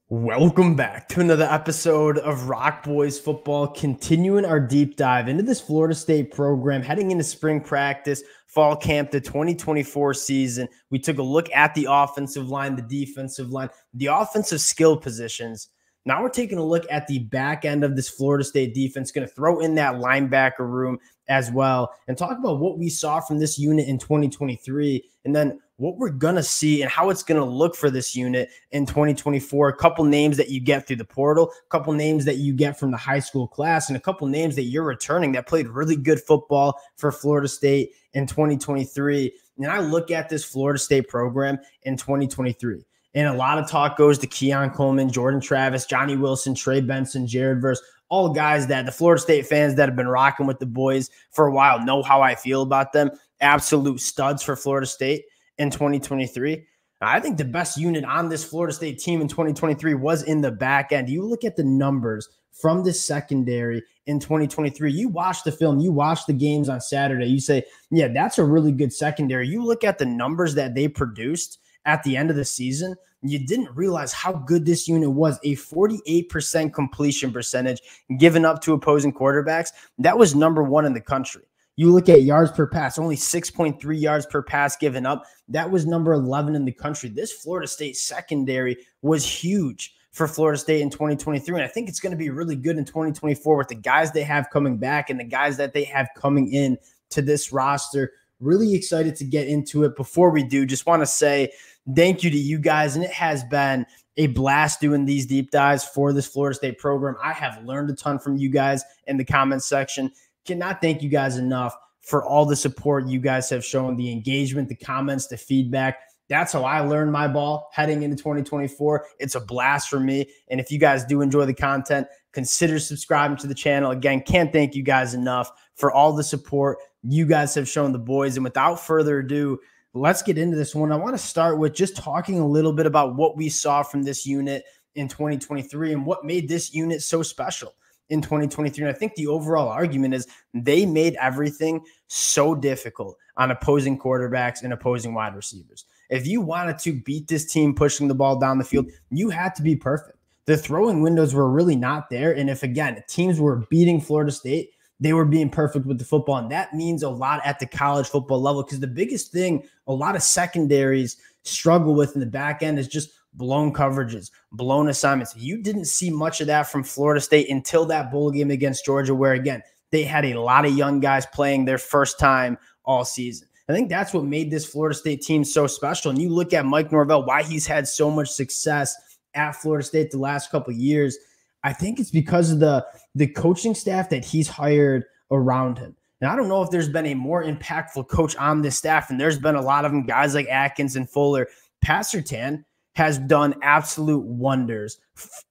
Welcome back to another episode of Rock Boys Football, continuing our deep dive into this Florida State program, heading into spring practice, fall camp, the 2024 season. We took a look at the offensive line, the defensive line, the offensive skill positions. Now we're taking a look at the back end of this Florida State defense, going to throw in that linebacker room as well and talk about what we saw from this unit in 2023 and then what we're going to see and how it's going to look for this unit in 2024. A couple names that you get through the portal, a couple names that you get from the high school class, and a couple names that you're returning that played really good football for Florida State in 2023. And I look at this Florida State program in 2023. And a lot of talk goes to Keon Coleman, Jordan Travis, Johnny Wilson, Trey Benson, Jared Verse, all guys that the Florida State fans that have been rocking with the boys for a while know how I feel about them. Absolute studs for Florida State in 2023. I think the best unit on this Florida State team in 2023 was in the back end. You look at the numbers from the secondary in 2023. You watch the film, you watch the games on Saturday. You say, yeah, that's a really good secondary. You look at the numbers that they produced at the end of the season, you didn't realize how good this unit was. A 48% completion percentage given up to opposing quarterbacks. That was number one in the country. You look at yards per pass, only 6.3 yards per pass given up. That was number 11 in the country. This Florida State secondary was huge for Florida State in 2023, and I think it's going to be really good in 2024 with the guys they have coming back and the guys that they have coming in to this roster. Really excited to get into it. Before we do, just want to say thank you to you guys, and it has been a blast doing these deep dives for this Florida State program. I have learned a ton from you guys in the comments section. Cannot thank you guys enough for all the support you guys have shown, the engagement, the comments, the feedback. That's how I learned my ball heading into 2024. It's a blast for me. And if you guys do enjoy the content, consider subscribing to the channel. Again, can't thank you guys enough for all the support you guys have shown the boys. And without further ado, let's get into this one. I want to start with just talking a little bit about what we saw from this unit in 2023 and what made this unit so special in 2023. And I think the overall argument is they made everything so difficult on opposing quarterbacks and opposing wide receivers. If you wanted to beat this team pushing the ball down the field, you had to be perfect. The throwing windows were really not there. And if, again, teams were beating Florida State, they were being perfect with the football. And that means a lot at the college football level, because the biggest thing a lot of secondaries struggle with in the back end is just blown coverages, blown assignments. You didn't see much of that from Florida State until that bowl game against Georgia, where, again, they had a lot of young guys playing their first time all season. I think that's what made this Florida State team so special. And you look at Mike Norvell, why he's had so much success at Florida State the last couple of years. I think it's because of the coaching staff that he's hired around him. And I don't know if there's been a more impactful coach on this staff, and there's been a lot of them, guys like Atkins and Fuller. Pat Surtain has done absolute wonders,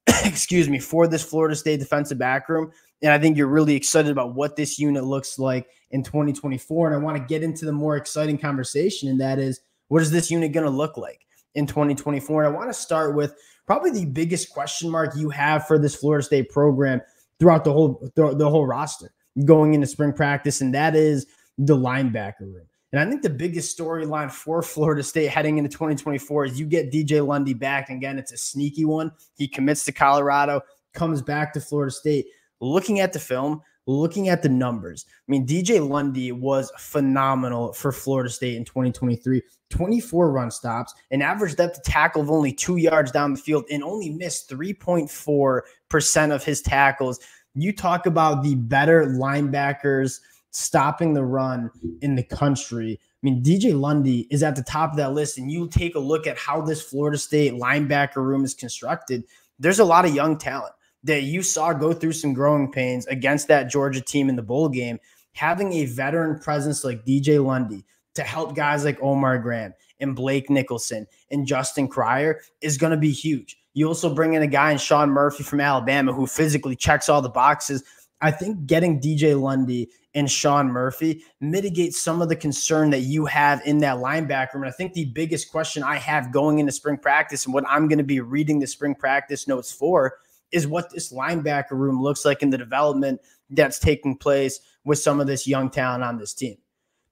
for this Florida State defensive back room. And I think you're really excited about what this unit looks like in 2024. And I want to get into the more exciting conversation, and that is, what is this unit going to look like in 2024? And I want to start with probably the biggest question mark you have for this Florida State program throughout the whole roster going into spring practice, and that is the linebacker room. And I think the biggest storyline for Florida State heading into 2024 is you get DJ Lundy back. Again, it's a sneaky one. He commits to Colorado, comes back to Florida State. Looking at the film, looking at the numbers, I mean, DJ Lundy was phenomenal for Florida State in 2023. 24 run stops, an average depth of tackle of only 2 yards down the field, and only missed 3.4% of his tackles. You talk about the better linebackers stopping the run in the country. I mean, DJ Lundy is at the top of that list, and you take a look at how this Florida State linebacker room is constructed. There's a lot of young talent that you saw go through some growing pains against that Georgia team in the bowl game. Having a veteran presence like DJ Lundy to help guys like Omar Graham and Blake Nicholson and Justin Cryer is going to be huge. You also bring in a guy in Sean Murphy from Alabama who physically checks all the boxes. I think getting DJ Lundy and Sean Murphy mitigates some of the concern that you have in that linebacker room. And I think the biggest question I have going into spring practice, and what I'm going to be reading the spring practice notes for, is what this linebacker room looks like in the development that's taking place with some of this young talent on this team.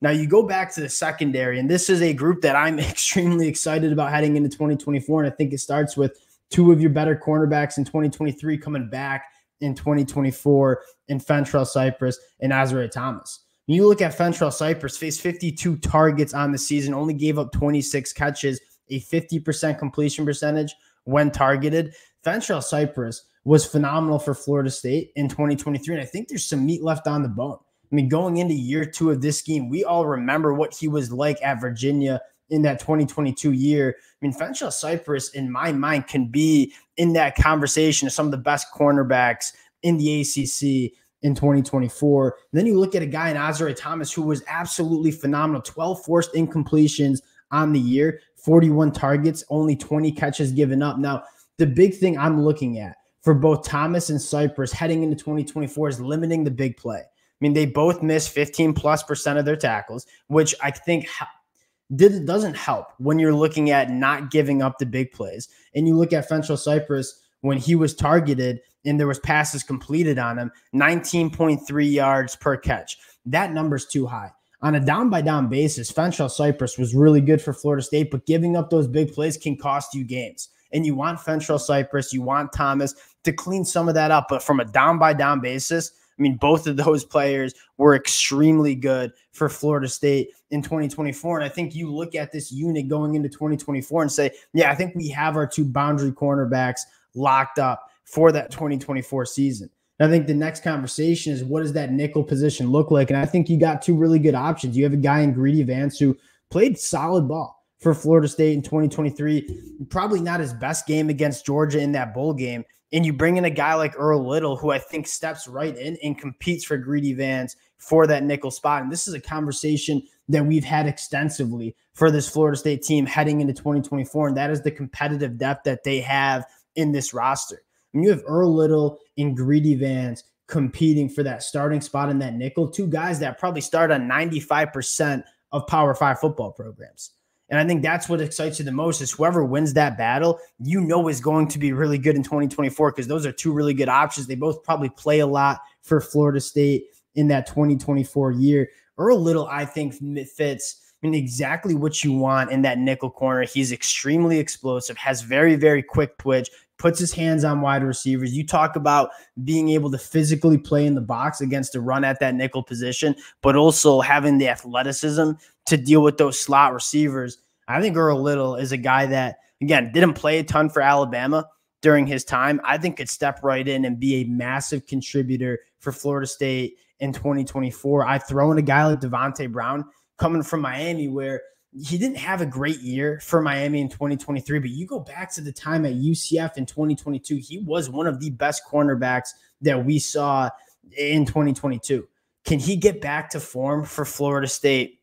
Now, you go back to the secondary, and this is a group that I'm extremely excited about heading into 2024, and I think it starts with two of your better cornerbacks in 2023 coming back in 2024 in Fentrell Cypress and Azariah Thomas. When you look at Fentrell Cypress, faced 52 targets on the season, only gave up 26 catches, a 50% completion percentage when targeted. Fentrell Cypress was phenomenal for Florida State in 2023, and I think there's some meat left on the bone. I mean, going into year 2 of this scheme, we all remember what he was like at Virginia in that 2022 year. I mean, Fentrell Cypress, in my mind, can be in that conversation of some of the best cornerbacks in the ACC in 2024. And then you look at a guy in Azariah Thomas who was absolutely phenomenal. 12 forced incompletions on the year, 41 targets, only 20 catches given up. Now, the big thing I'm looking at for both Thomas and Cypress heading into 2024 is limiting the big play. I mean, they both missed 15+% of their tackles, which I think doesn't help when you're looking at not giving up the big plays. And you look at Fentrell Cypress when he was targeted and there was passes completed on him, 19.3 yards per catch. That number's too high. On a down-by-down basis, Fentrell Cypress was really good for Florida State, but giving up those big plays can cost you games. And you want Fentrell Cypress, you want Thomas to clean some of that up. But from a down-by-down basis, I mean, both of those players were extremely good for Florida State in 2024. And I think you look at this unit going into 2024 and say, yeah, I think we have our two boundary cornerbacks locked up for that 2024 season. And I think the next conversation is, what does that nickel position look like? And I think you got two really good options. You have a guy in Greedy Vance who played solid ball for Florida State in 2023, probably not his best game against Georgia in that bowl game. And you bring in a guy like Earl Little, who I think steps right in and competes for Greedy Vance for that nickel spot. And this is a conversation that we've had extensively for this Florida State team heading into 2024. And that is the competitive depth that they have in this roster. When you have Earl Little and Greedy Vance competing for that starting spot in that nickel, two guys that probably start on 95% of Power 5 football programs. And I think that's what excites you the most, is whoever wins that battle, you know, is going to be really good in 2024, because those are two really good options. They both probably play a lot for Florida State in that 2024 year. Earl Little, I think, fits in exactly what you want in that nickel corner. He's extremely explosive, has very, very quick twitch, puts his hands on wide receivers. You talk about being able to physically play in the box against a run at that nickel position, but also having the athleticism to deal with those slot receivers. I think Earl Little is a guy that, again, didn't play a ton for Alabama during his time. I think could step right in and be a massive contributor for Florida State in 2024. I throw in a guy like Devontae Brown coming from Miami, where he didn't have a great year for Miami in 2023, but you go back to the time at UCF in 2022, he was one of the best cornerbacks that we saw in 2022. Can he get back to form for Florida State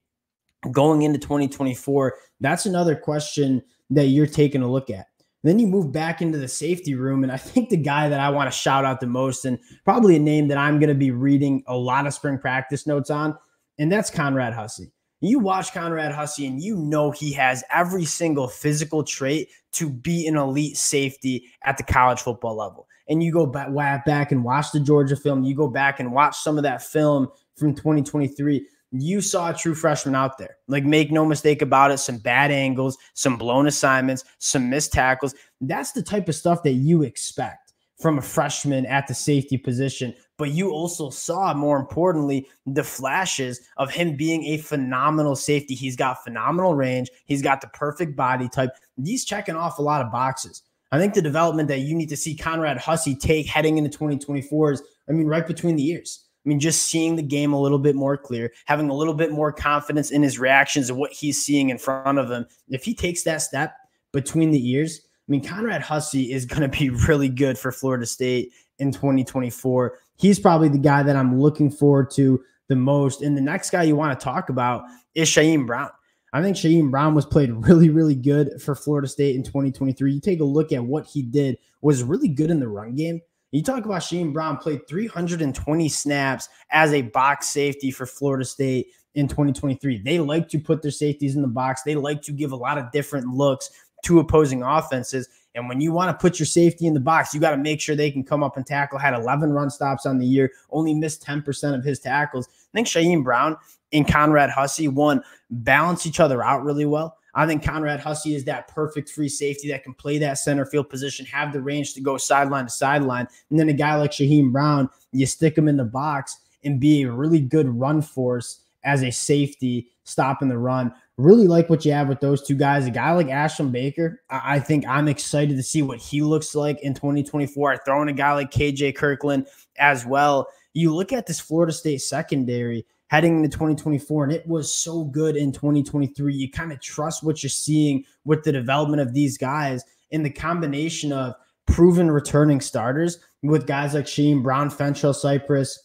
going into 2024? That's another question that you're taking a look at. Then you move back into the safety room, and I think the guy that I want to shout out the most, and probably a name that I'm going to be reading a lot of spring practice notes on, and that's Conrad Hussey. You watch Conrad Hussey, and you know he has every single physical trait to be an elite safety at the college football level. And you go back and watch the Georgia film. You go back and watch some of that film from 2023. You saw a true freshman out there. Like, make no mistake about it, some bad angles, some blown assignments, some missed tackles. That's the type of stuff that you expect from a freshman at the safety position. But you also saw, more importantly, the flashes of him being a phenomenal safety. He's got phenomenal range. He's got the perfect body type. He's checking off a lot of boxes. I think the development that you need to see Conrad Hussey take heading into 2024 is, right between the ears. Just seeing the game a little bit more clear, having a little bit more confidence in his reactions and what he's seeing in front of him. If he takes that step between the ears, Conrad Hussey is going to be really good for Florida State in 2024. He's probably the guy that I'm looking forward to the most. And the next guy you want to talk about is Shaheem Brown. I think Shaheem Brown was played really, really good for Florida State in 2023. You take a look at what he did, was really good in the run game. You talk about Shaheem Brown played 320 snaps as a box safety for Florida State in 2023. They like to put their safeties in the box. They like to give a lot of different looks to opposing offenses. And when you want to put your safety in the box, you got to make sure they can come up and tackle. Had 11 run stops on the year, only missed 10% of his tackles. I think Shaheem Brown and Conrad Hussey, one, balance each other out really well. I think Conrad Hussey is that perfect free safety that can play that center field position, have the range to go sideline to sideline. And then a guy like Shaheem Brown, you stick him in the box and be a really good run force as a safety, stopping the run. Really like what you have with those two guys. A guy like Ashton Baker, I think I'm excited to see what he looks like in 2024. I throw in a guy like KJ Kirkland as well. You look at this Florida State secondary heading into 2024, and it was so good in 2023. You kind of trust what you're seeing with the development of these guys in the combination of proven returning starters with guys like Shaheem Brown, Fentrell Cypress,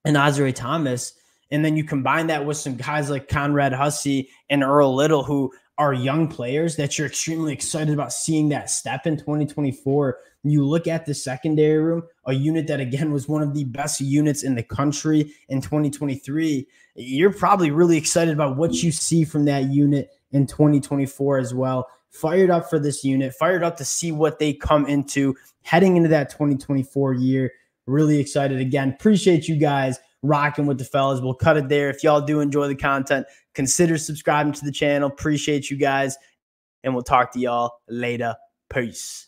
and Azare Thomas. And then you combine that with some guys like Conrad Hussey and Earl Little, who are young players that you're extremely excited about seeing that step in 2024. You look at the secondary room, a unit that, again, was one of the best units in the country in 2023. You're probably really excited about what you see from that unit in 2024 as well. Fired up for this unit, fired up to see what they come into heading into that 2024 year. Really excited. Again, appreciate you guys rocking with the fellas. We'll cut it there. If y'all do enjoy the content, consider subscribing to the channel. Appreciate you guys, and we'll talk to y'all later. Peace.